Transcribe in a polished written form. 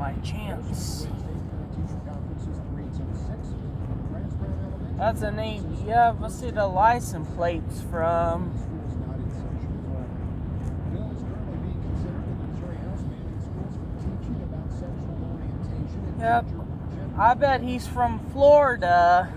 my chance. That's a name. Yeah, let's see the license plates from. Yep. I bet he's from Florida.